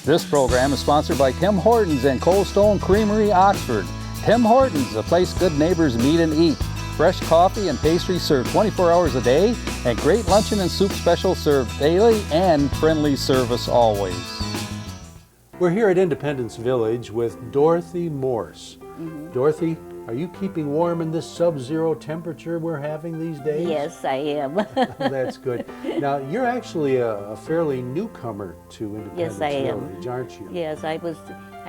This program is sponsored by Tim Hortons and Cold Stone Creamery, Oxford. Tim Hortons, a place good neighbors meet and eat. Fresh coffee and pastry served 24 hours a day, and great luncheon and soup specials served daily, and friendly service always. We're here at Independence Village with Dorothy Morse. Dorothy, are you keeping warm in this sub-zero temperature we're having these days? Yes, I am. That's good. Now, you're actually a fairly newcomer to Independence Yes, I Village, am. aren't you? Yes, I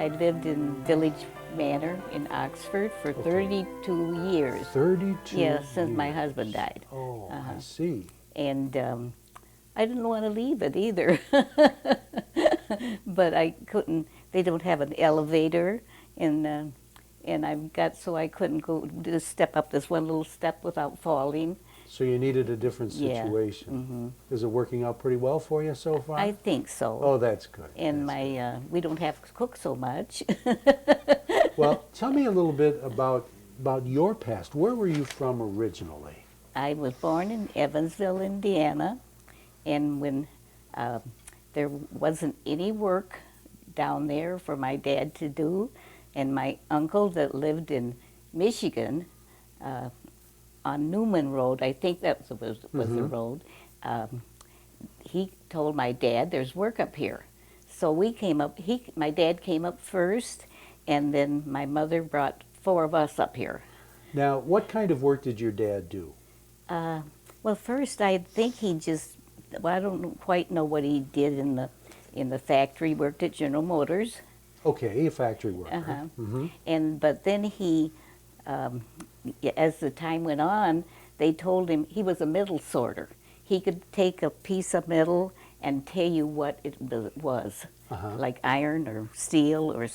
lived in Village Manor in Oxford for 32 years. 32 Yes, since years. my husband died. Oh, I see. And I didn't want to leave it either. But I couldn't, they don't have an elevator, and I couldn't go just step up this one little step without falling. So you needed a different Yeah. situation. Is it working out pretty well for you so far? I think so. Oh, that's good. And That's we don't have to cook so much. good. Well, tell me a little bit about your past. Where were you from originally? I was born in Evansville, Indiana, and when there wasn't any work down there for my dad to do, and my uncle that lived in Michigan on Newman Road, I think that was the road, he told my dad, there's work up here. So we came up, my dad came up first, and then my mother brought 4 of us up here. Now, what kind of work did your dad do? Well, first I think he just, well, I don't quite know what he did in the factory. Worked at General Motors. Okay, a factory worker. But then he, as the time went on, they told him he was a metal sorter. He could take a piece of metal and tell you what it was, like iron or steel or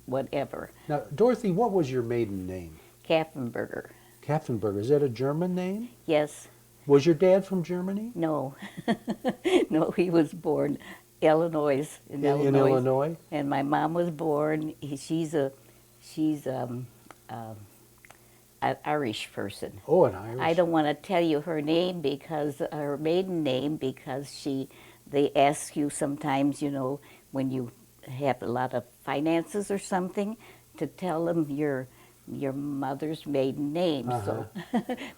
whatever. Now, Dorothy, what was your maiden name? Kaffenberger. Kaffenberger. Is that a German name? Yes. Was your dad from Germany? No. No, he was born Illinois, in Illinois? And my mom was born, she's an Irish person. Oh, an Irish. I don't want to tell you her name, because her maiden name, because they ask you sometimes, you know, when you have a lot of finances or something, to tell them your mother's maiden name. So,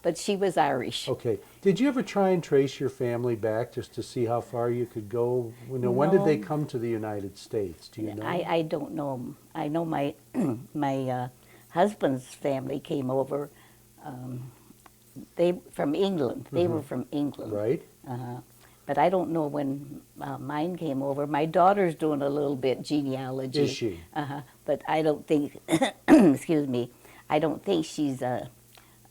but she was Irish. Okay. Did you ever try and trace your family back just to see how far you could go? You know, when did they come to the United States? Do you know? I don't know. I know my my husband's family came over. They from England. They were from England. Right. But I don't know when mine came over. My daughter's doing a little bit genealogy. Is she? But I don't think, excuse me, I don't think she's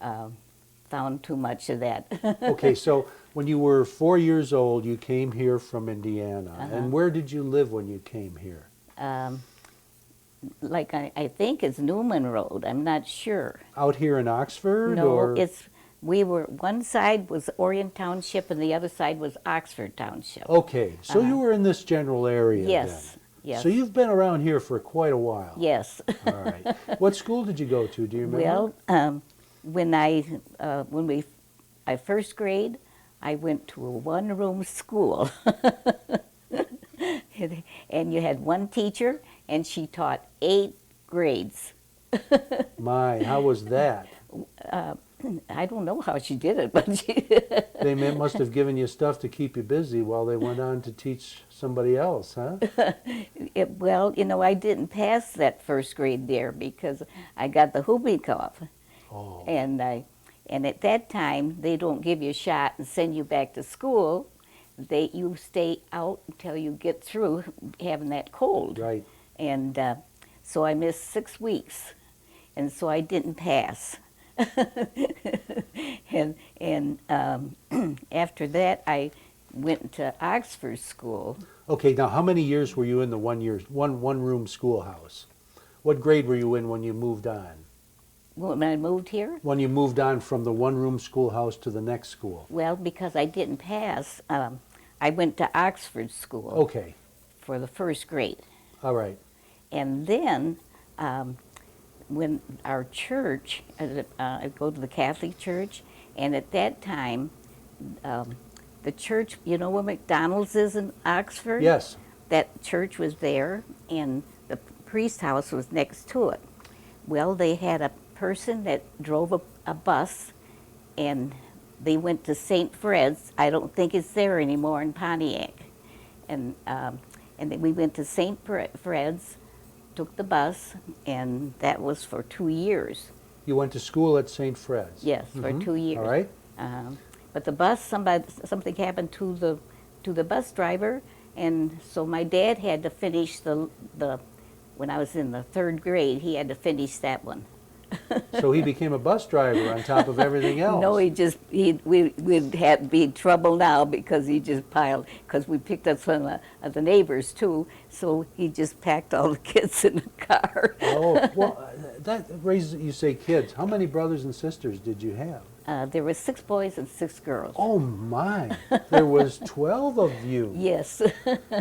found too much of that. Okay, so when you were 4 years old, you came here from Indiana. And where did you live when you came here? Like I think it's Newman Road. I'm not sure. Out here in Oxford? No, or? we were, one side was Orion Township and the other side was Oxford Township. Okay, so you were in this general area Yes, then. yes. So you've been around here for quite a while. Yes. All right. What school did you go to? Do you remember? Well, when I first grade, I went to a one-room school. And you had one teacher, and she taught 8 grades. My, how was that? I don't know how she did it, but They must have given you stuff to keep you busy while they went on to teach somebody else, huh? Well, you know, I didn't pass that first grade there because I got the whooping cough. Oh. And at that time, they don't give you a shot and send you back to school. You stay out until you get through having that cold. Right. And so I missed 6 weeks, and so I didn't pass. and after that, I went to Oxford School. Okay, now how many years were you in the one-room schoolhouse? What grade were you in when you moved on? When I moved here? When you moved on from the one-room schoolhouse to the next school? Well, because I didn't pass, I went to Oxford School. Okay. For the first grade. All right. And then when our church, I go to the Catholic Church, and at that time, the church, you know where McDonald's is in Oxford? Yes. that church was there, and the priest's house was next to it. Well, they had a person that drove a bus, and they went to St. Fred's. I don't think it's there anymore in Pontiac. And then we went to St. Fred's, took the bus, and that was for 2 years. You went to school at St. Fred's? Yes, for 2 years. All right. But the bus, something happened to the bus driver, and so my dad had to finish when I was in the 3rd grade, he had to finish that one. So he became a bus driver on top of everything else. No, we'd have be trouble now because he just piled, because we picked up some of the neighbors too, so he just packed all the kids in the car. Oh, well, that raises, you say kids. How many brothers and sisters did you have? There were 6 boys and 6 girls. Oh my, there was 12 of you. Yes.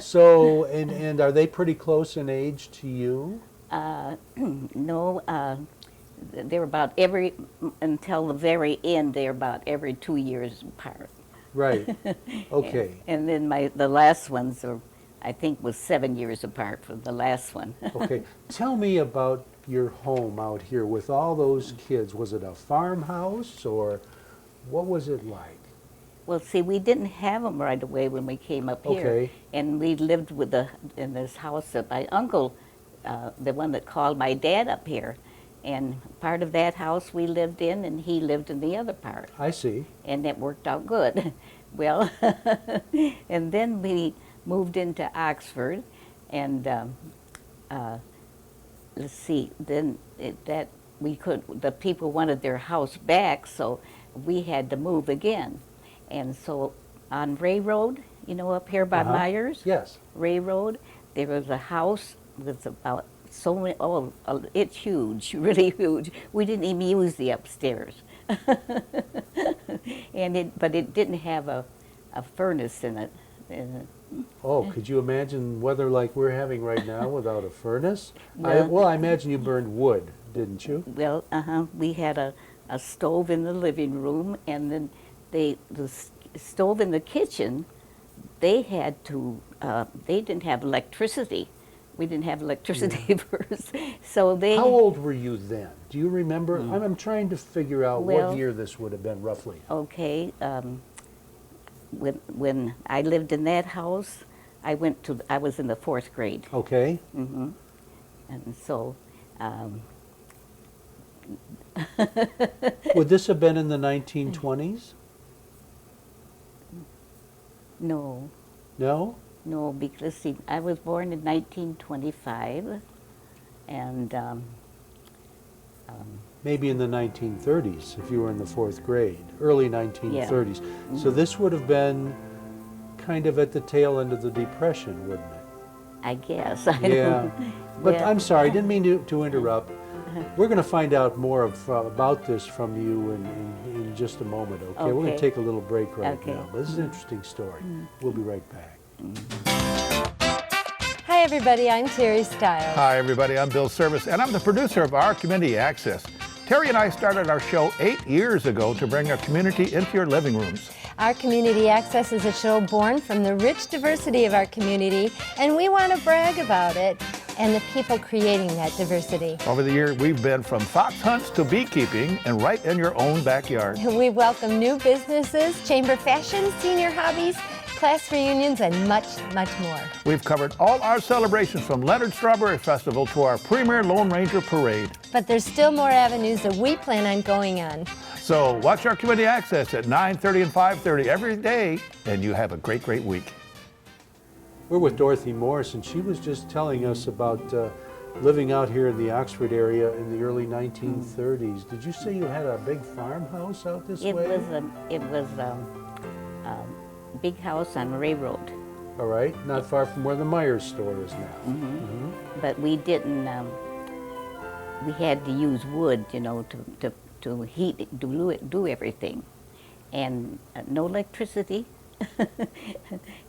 So, and are they pretty close in age to you? No, they're about until the very end, they're about every 2 years apart. Right, okay. And then the last ones I think was 7 years apart from the last one. Okay, tell me about your home out here with all those kids. Was it a farmhouse or what was it like? Well, see, we didn't have them right away when we came up here. Okay. And we lived in this house that my uncle, the one that called my dad up here. And part of that house we lived in, and he lived in the other part. I see. And it worked out good. Well, and then we moved into Oxford, and let's see, then the people wanted their house back, so we had to move again. And so on Ray Road, up here by Myers? Yes. Ray Road, there was a house with about so many, it's huge, really huge. We didn't even use the upstairs. But it didn't have a furnace in it. Oh, could you imagine weather like we're having right now without a furnace? Well, I imagine you burned wood, didn't you? Well, we had a stove in the living room, and then the stove in the kitchen, they didn't have electricity. We didn't have electricity first, so they... How old were you then? Do you remember? I'm trying to figure out what year this would have been, roughly. Okay, when I lived in that house, I was in the 4th grade. Okay. Mm-hmm. And so... Would this have been in the 1920s? No. No? No, because see, I was born in 1925, and maybe in the 1930s, if you were in the 4th grade, early 1930s. Yeah. So this would have been kind of at the tail end of the Depression, wouldn't it? I guess. Yeah. But Yeah. I'm sorry, I didn't mean to interrupt. We're going to find out more about this from you in just a moment, okay? We're going to take a little break right now. But this is an interesting story. We'll be right back. Hi everybody, I'm Terry Stiles. Hi everybody, I'm Bill Service, and I'm the producer of Our Community Access. Terry and I started our show 8 years ago to bring our community into your living rooms. Our Community Access is a show born from the rich diversity of our community, and we want to brag about it and the people creating that diversity. Over the years, we've been from fox hunts to beekeeping and right in your own backyard. We welcome new businesses, chamber fashion, senior hobbies, class reunions, and much, much more. We've covered all our celebrations from Leonard Strawberry Festival to our premier Lone Ranger Parade. But there's still more avenues that we plan on going on. So watch Our Community Access at 9:30 and 5:30 every day, and you have a great, great week. We're with Dorothy Morse, and she was just telling us about living out here in the Oxford area in the early 1930s. Did you say you had a big farmhouse out this way? It was a big house on Ray Road. All right, not far from where the Myers store is now. But we didn't. We had to use wood, to heat, do everything, and no electricity.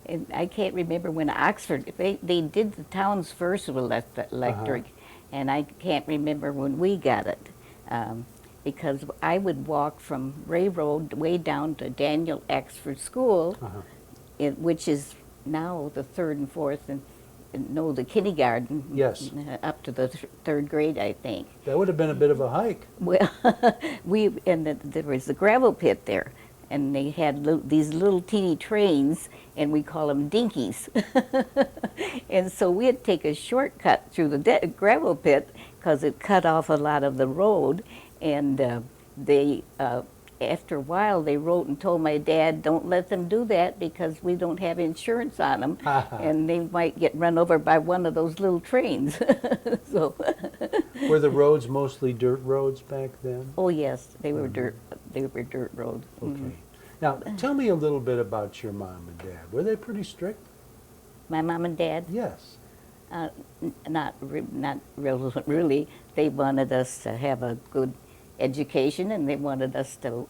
And I can't remember when Oxford, they did the towns first with electric, and I can't remember when we got it, because I would walk from Ray Road way down to Daniel Axford School, which is now the 3rd and 4th no, the kindergarten. Yes. Up to the third grade, I think. That would have been a bit of a hike. Well, there was the gravel pit there, and they had these little teeny trains, and we call them dinkies. And so we'd take a shortcut through the gravel pit because it cut off a lot of the road, and after a while, they wrote and told my dad, don't let them do that because we don't have insurance on them, and they might get run over by one of those little trains. So, were the roads mostly dirt roads back then? oh yes, they were dirt. They were dirt roads. Okay. Now, tell me a little bit about your mom and dad. Were they pretty strict? My mom and dad, Yes. not really. They wanted us to have a good education, and they wanted us to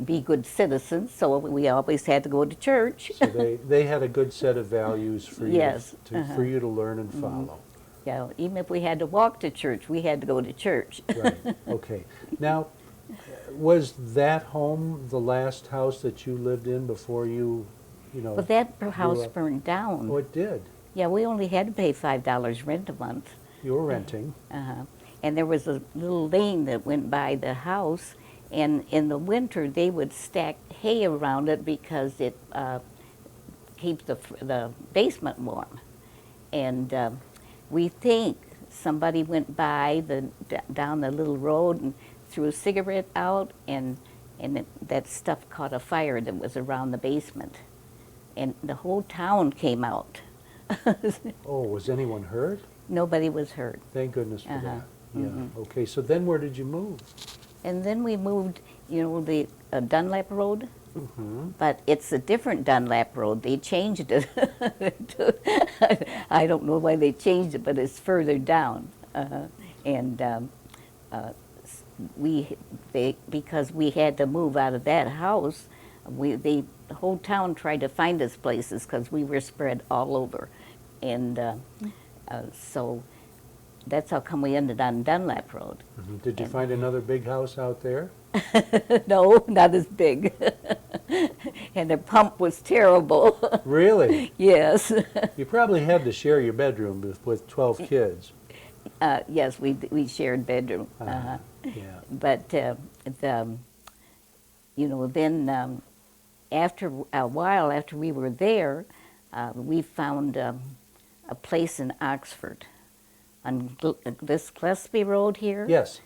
be good citizens, so we always had to go to church. So they had a good set of values for you, Yes, for you to learn and follow. Yeah, even if we had to walk to church, we had to go to church. Right. Okay. Now, was that home the last house that you lived in before you know? But that house up? burned down. Oh, it did. Yeah, we only had to pay $5 rent a month. You were renting. And there was a little lane that went by the house, and in the winter they would stack hay around it because it keeps the basement warm. And we think somebody went by down the little road and threw a cigarette out, and that stuff caught a fire that was around the basement. And the whole town came out. Oh, was anyone hurt? Nobody was hurt. Thank goodness for that. Yeah. Mm-hmm. Okay. So then, where did you move? And then we moved, the Dunlap Road, Mm-hmm. but it's a different Dunlap Road. They changed it. I don't know why they changed it, but it's further down. Because we had to move out of that house, the whole town tried to find us places because we were spread all over. And so that's how come we ended on Dunlap Road. Mm-hmm. Did you find another big house out there? No, not as big. And the pump was terrible. Really? Yes. You probably had to share your bedroom with 12 kids. Yes, we shared bedroom. Yeah. But then after a while, after we were there, we found a place in Oxford on this Gillespie Road here. Yes.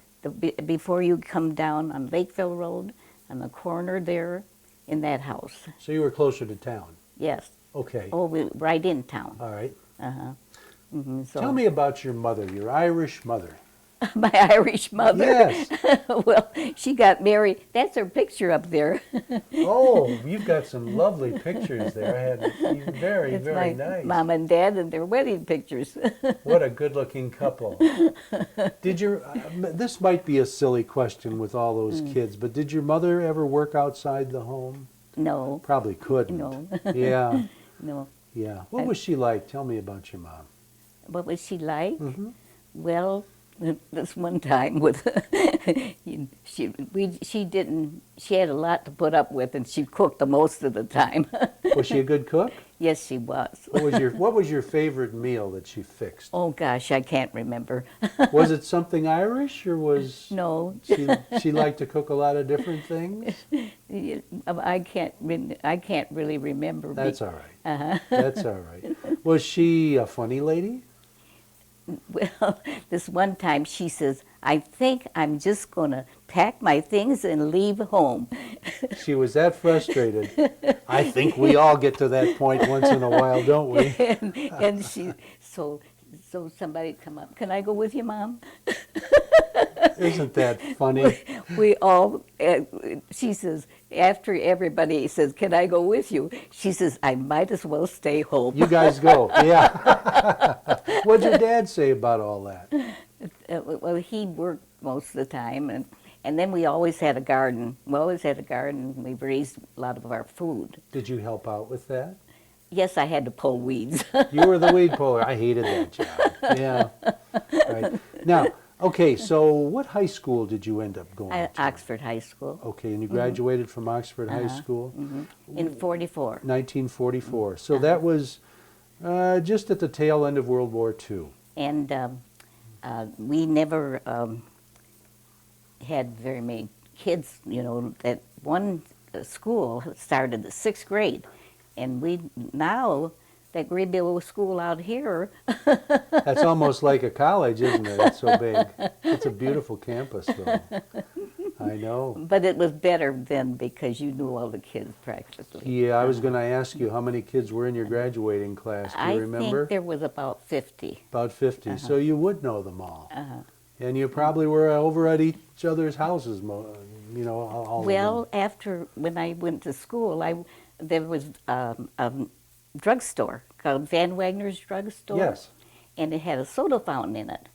Before you come down on Lakeville Road, on the corner there, in that house. So you were closer to town. Yes. Okay. Oh, right in town. All right. So Tell me about your mother, your Irish mother. my Irish mother. Yes. Well, she got married. That's her picture up there. Oh, you've got some lovely pictures there. I had very, It's very my nice. mom and dad and their wedding pictures. What a good-looking couple. Did your this might be a silly question with all those kids, but did your mother ever work outside the home? No, Probably couldn't. no, Yeah. no. Yeah. What was she like? Tell me about your mom. What was she like? Mm-hmm. Well, this one time with she had a lot to put up with, and she cooked the most of the time. Was she a good cook? Yes, she was. What was your favorite meal that she fixed? Oh gosh, I can't remember. Was it something Irish, or was No, she liked to cook a lot of different things? I can't really remember. That's all right. That's all right. Was she a funny lady? Well, this one time she says, I think I'm just going to pack my things and leave home. She was that frustrated. I think we all get to that point once in a while, don't we? and so somebody come up, can I go with you, Mom? Isn't that funny? We all, she says, after everybody says, can I go with you? She says, I might as well stay home. You guys go. Yeah. What'd your dad say about all that? Well, he worked most of the time, and then we always had a garden. We always had a garden. We raised a lot of our food. Did you help out with that? Yes, I had to pull weeds. You were the weed puller. I hated that job. Yeah. Right. Now, okay, so what high school did you end up going to? Oxford High School. Okay, and you graduated from Oxford High School? In 44. 1944. So that was Just at the tail end of World War II. And we never had very many kids, you know. That one school started the 6th grade, and now that great big old school out here. That's almost like a college, isn't it? It's so big. It's a beautiful campus, though. I know. But it was better then because you knew all the kids practically. Yeah, I was going to ask you how many kids were in your graduating class. Do you remember? I think there was about 50. About 50. So you would know them all. And you probably were over at each other's houses, you know, all Well, of them. after when I went to school, there was a drugstore called Van Wagner's Drugstore. Yes. And it had a soda fountain in it.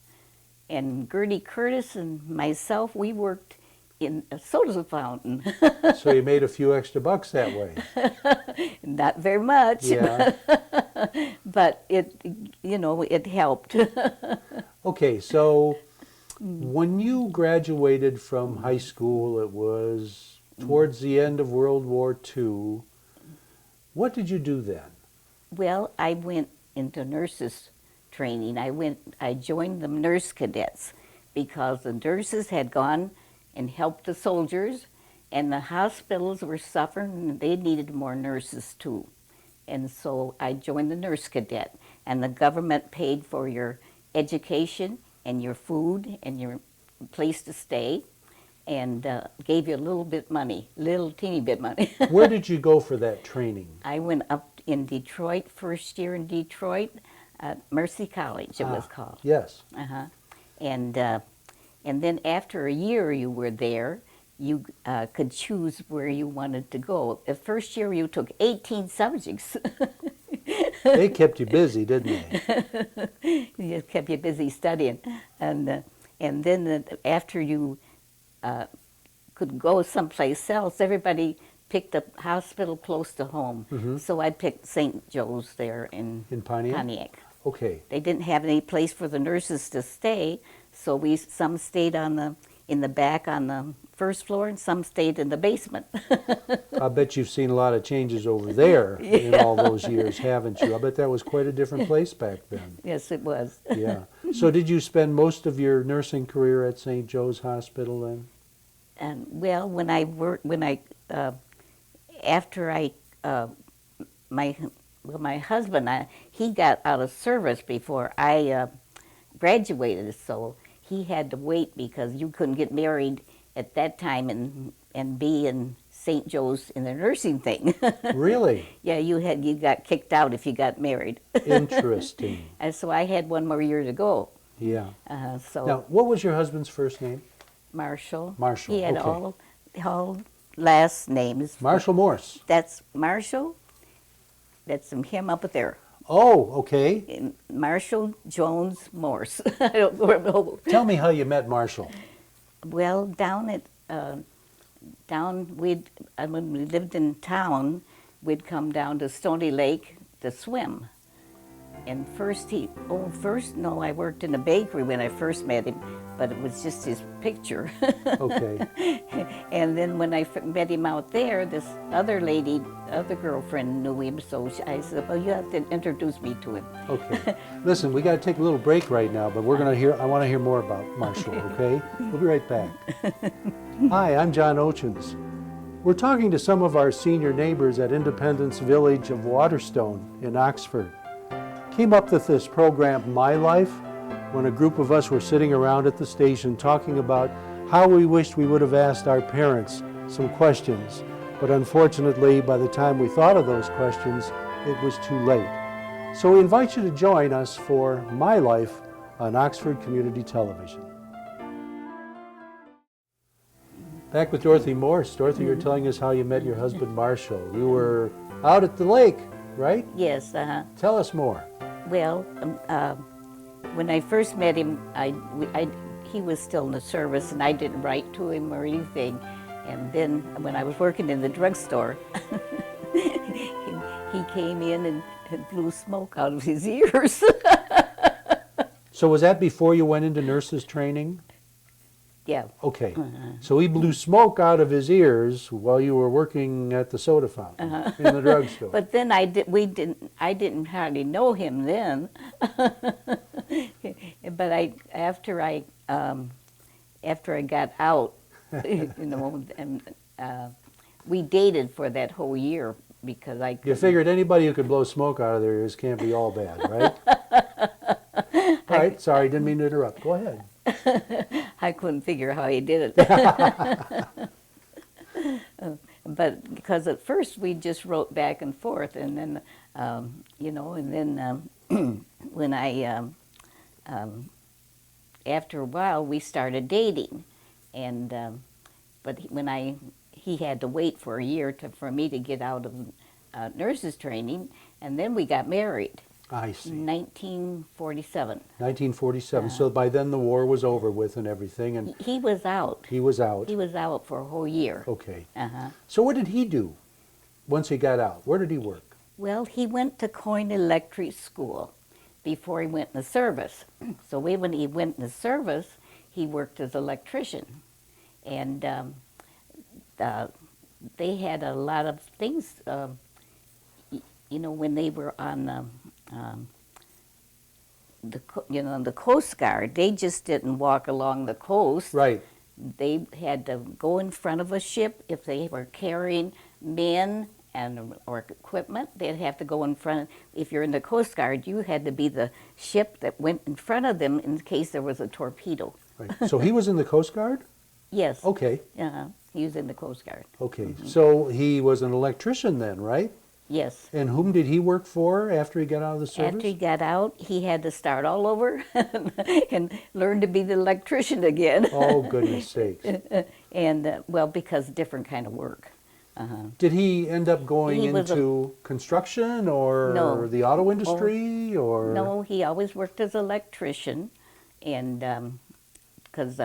And Gertie Curtis and myself, we worked in a soda fountain. So you made a few extra bucks that way. Not very much. Yeah. But it, you know, it helped. Okay, so when you graduated from high school, it was towards the end of World War II. What did you do then? Well, I went into nurses training. I joined the nurse cadets because the nurses had gone and helped the soldiers, and the hospitals were suffering, and they needed more nurses too. And so I joined the nurse cadet, and the government paid for your education and your food and your place to stay, and gave you a little bit money, little teeny bit money. Where did you go for that training? I went up in Detroit, first year in Detroit, at Mercy College it was called. Yes. And then after a year you were there, you could choose where you wanted to go. The first year you took 18 subjects. They kept you busy, didn't they? It kept you busy studying. And then after you could go someplace else, everybody picked a hospital close to home. So I picked St. Joe's there in Pontiac. Okay. They didn't have any place for the nurses to stay, so some stayed in the back on the first floor, and some stayed in the basement. I bet you've seen a lot of changes over there in all those years, haven't you? I bet that was quite a different place back then. Yes, it was. Yeah. So did you spend most of your nursing career at St. Joe's Hospital then? And well, my husband, he got out of service before I graduated, so he had to wait because you couldn't get married at that time and be in St. Joe's in the nursing thing. Really? Yeah, you got kicked out if you got married. Interesting. And so I had one more year to go. Yeah. So Now, what was your husband's first name? Marshall. Marshall, He had okay. all last names. Marshall Morse. That's Marshall. That's him up there. Oh, okay. And Marshall Jones Morse. I don't know. Tell me how you met Marshall. Well, when we lived in town, we'd come down to Stony Lake to swim. And I worked in a bakery when I first met him, but it was just his picture. Okay. And then when I met him out there, this other girlfriend knew him, so I said, well, you have to introduce me to him. Okay. Listen, we got to take a little break right now, but I want to hear more about Marshall, okay? We'll be right back. Hi, I'm John Ochins. We're talking to some of our senior neighbors at Independence Village of Waterstone in Oxford. Came up with this program, My Life, when a group of us were sitting around at the station talking about how we wished we would have asked our parents some questions. But unfortunately, by the time we thought of those questions, it was too late. So we invite you to join us for My Life on Oxford Community Television. Back with Dorothy Morse. Dorothy, you're telling us how you met your husband, Marshall. You were out at the lake, right? Yes, Tell us more. Well, when I first met him, he was still in the service, and I didn't write to him or anything. And then when I was working in the drugstore, he came in and blew smoke out of his ears. So was that before you went into nurses training? Yeah. Okay. So he blew smoke out of his ears while you were working at the soda fountain in the drugstore. But then I didn't hardly know him then. But after I got out, you know, and we dated for that whole year because I You couldn't. figured anybody who could blow smoke out of their ears can't be all bad, right? All right, sorry, didn't mean to interrupt. Go ahead. I couldn't figure how he did it. But because at first we just wrote back and forth, and then, you know, and then when after a while we started dating, and but he had to wait for a year for me to get out of nurses training, and then we got married. I see. 1947. 1947. So by then the war was over with and everything, and He was out. he was out. He was out for a whole year. Okay. Uh-huh. So what did he do once he got out? Where did he work? Well, he went to Coyne Electric School before he went in the service. So when he went in the service, he worked as an electrician. And they had a lot of things, you know, when they were on the Coast Guard, they just didn't walk along the coast. Right. They had to go in front of a ship if they were carrying men or equipment. They'd have to go in front. If you're in the Coast Guard, you had to be the ship that went in front of them in case there was a torpedo. Right. So he was in the Coast Guard? Yes. Okay. He was in the Coast Guard. Okay. So he was an electrician then, right? Yes. And whom did he work for after he got out of the service? After he got out, he had to start all over and learn to be the electrician again. Oh, goodness sakes. And, well, because different kind of work. Did he end up going He was into construction or No. the auto industry or? No, he always worked as an electrician, and because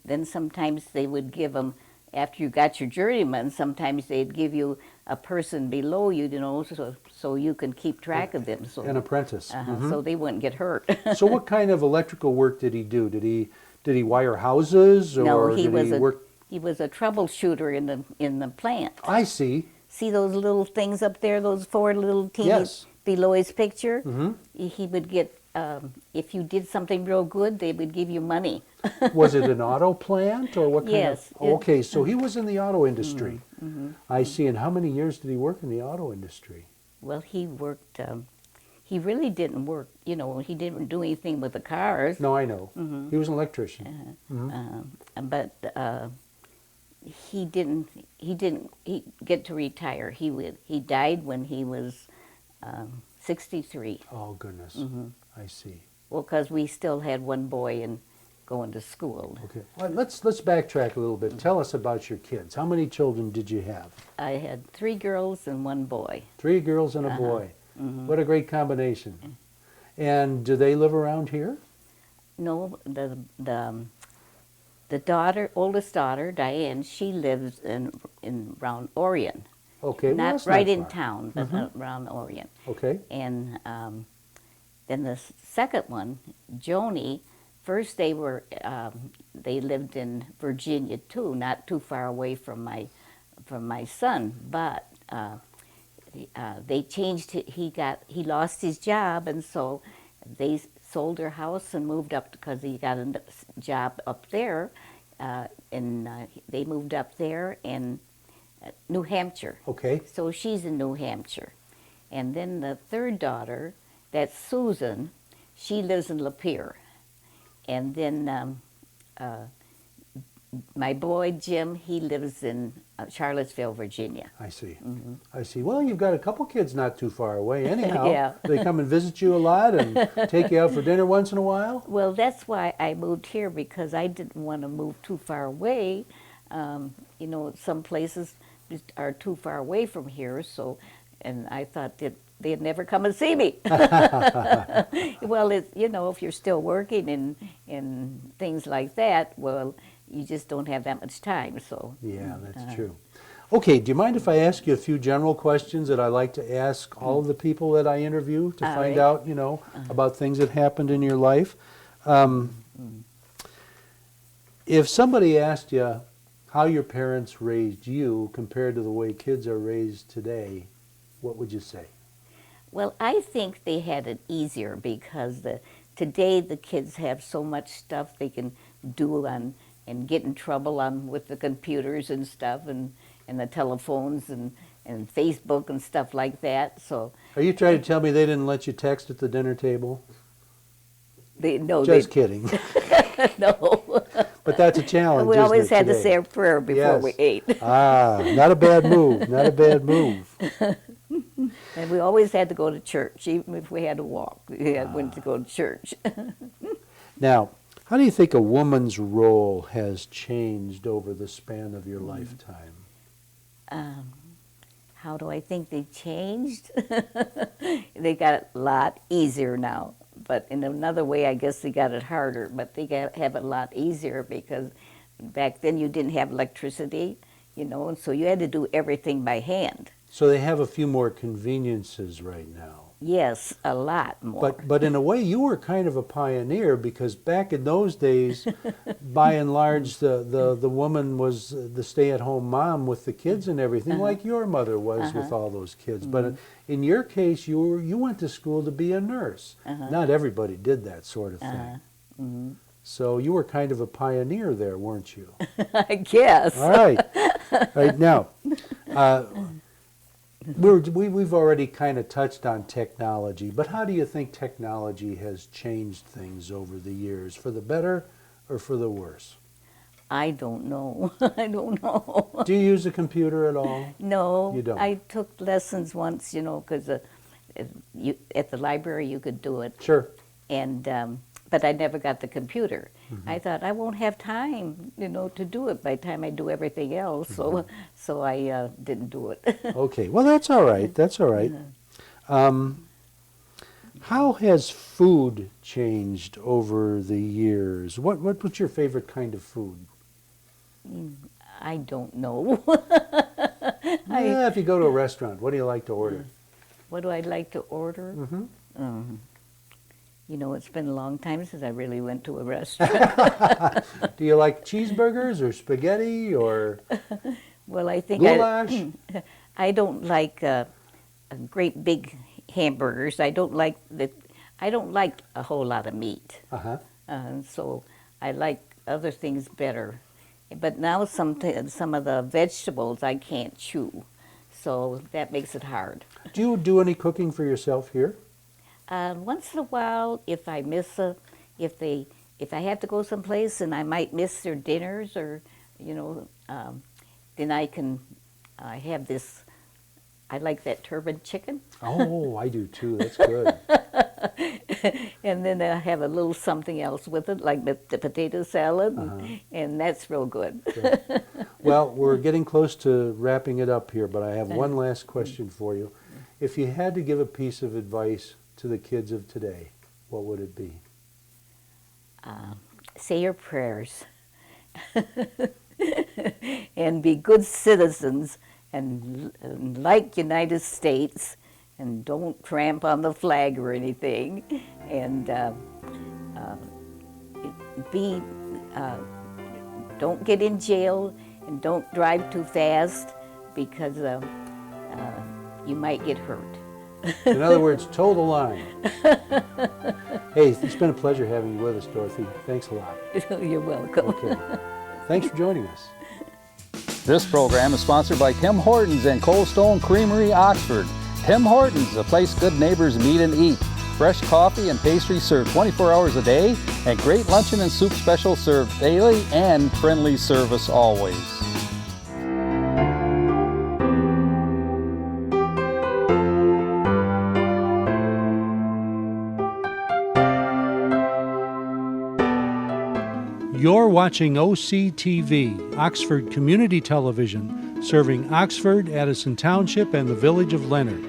then sometimes they would give him, after you got your journeyman, sometimes they'd give you a person below you, you know, so you can keep track of them. So An apprentice. so they wouldn't get hurt. So what kind of electrical work did he do? Did he wire houses or No, he did was he work? he was a troubleshooter in the plant. I see. See those little things up there, those four little teeny Yes. below his picture? He would get, if you did something real good, they would give you money. Was it an auto plant or what kind Yes, of? Okay, so he was in the auto industry. I see. And how many years did he work in the auto industry? Well, he worked, he really didn't work, you know, he didn't do anything with the cars. No, I know. He was an electrician. But he didn't get to retire. He died when he was 63. Oh, goodness. I see. Well, because we still had one boy and going to school. Okay. All right, let's backtrack a little bit. Tell us about your kids. How many children did you have? I had 3 girls and 1 boy. 3 girls and a boy. What a great combination. And do they live around here? No, the daughter, oldest daughter, Diane, she lives in around Orion. Okay, well, Not that's right not in far. town, but around Orion. Okay. And then the second one, Joni, first they lived in Virginia too, not too far away from my son, but they changed. He lost his job, and so they sold their house and moved up because he got a job up there, and they moved up there in New Hampshire. Okay. So she's in New Hampshire. And then the third daughter, that's Susan, she lives in Lapeer. And then my boy, Jim, he lives in Charlottesville, Virginia. I see. I see. Well, you've got a couple kids not too far away anyhow. Yeah. They come and visit you a lot and take you out for dinner once in a while? Well, that's why I moved here, because I didn't want to move too far away. You know, some places are too far away from here, so, and I thought that they'd never come and see me. Well, you know, if you're still working and things like that, well, you just don't have that much time, so. Yeah, that's true. Okay, do you mind if I ask you a few general questions that I like to ask all of the people that I interview to All find right. out, you know, about things that happened in your life? If somebody asked you how your parents raised you compared to the way kids are raised today, what would you say? Well, I think they had it easier because today the kids have so much stuff they can do on and get in trouble on with the computers and stuff and the telephones and Facebook and stuff like that. So Are you trying to tell me they didn't let you text at the dinner table? no, Just kidding. no. But that's a challenge. We always had to today? say a prayer before we ate. Not a bad move. Not a bad move. And we always had to go to church, even if we had to walk. We went to go to church. Now, how do you think a woman's role has changed over the span of your lifetime? How do I think they changed? They got it a lot easier now. But in another way, I guess they got it harder. But they have it a lot easier because back then you didn't have electricity, and so you had to do everything by hand. So they have a few more conveniences right now. Yes, a lot more. But in a way, you were kind of a pioneer because back in those days, by and large, the woman was the stay-at-home mom with the kids and everything, like your mother was with all those kids. But in your case, you went to school to be a nurse. Not everybody did that sort of thing. So you were kind of a pioneer there, weren't you? I guess. All right. All right, now, we've already kind of touched on technology, but how do you think technology has changed things over the years, for the better or for the worse? I don't know. I don't know. Do you use a computer at all? No. You don't? I took lessons once, because at the library you could do it. Sure. And but I never got the computer. I thought I won't have time, to do it by the time I do everything else. So I didn't do it. Okay. Well, that's all right. That's all right. How has food changed over the years? What's your favorite kind of food? I don't know. If you go to a restaurant, what do you like to order? What do I like to order? It's been a long time since I really went to a restaurant. Do you like cheeseburgers or spaghetti or Well, I think goulash? I don't like great big hamburgers. I don't like a whole lot of meat. So I like other things better. But now some of the vegetables I can't chew, so that makes it hard. Do you do any cooking for yourself here? Once in a while, if I I have to go someplace and I might miss their dinners, or then I can have this. I like that turban chicken. Oh, I do too. That's good. And then I have a little something else with it, like the potato salad, and that's real good. Good. Well, we're getting close to wrapping it up here, but I have one last question for you. If you had to give a piece of advice to the kids of today, what would it be? Say your prayers and be good citizens and like United States, and don't tramp on the flag or anything, and don't get in jail, and don't drive too fast because you might get hurt. In other words, toe the line. Hey, it's been a pleasure having you with us, Dorothy. Thanks a lot. You're welcome. Okay. Thanks for joining us. This program is sponsored by Tim Hortons and Cold Stone Creamery, Oxford. Tim Hortons, a place good neighbors meet and eat. Fresh coffee and pastry served 24 hours a day, and great luncheon and soup specials served daily, and friendly service always. You're watching OCTV, Oxford Community Television, serving Oxford, Addison Township, and the village of Leonard.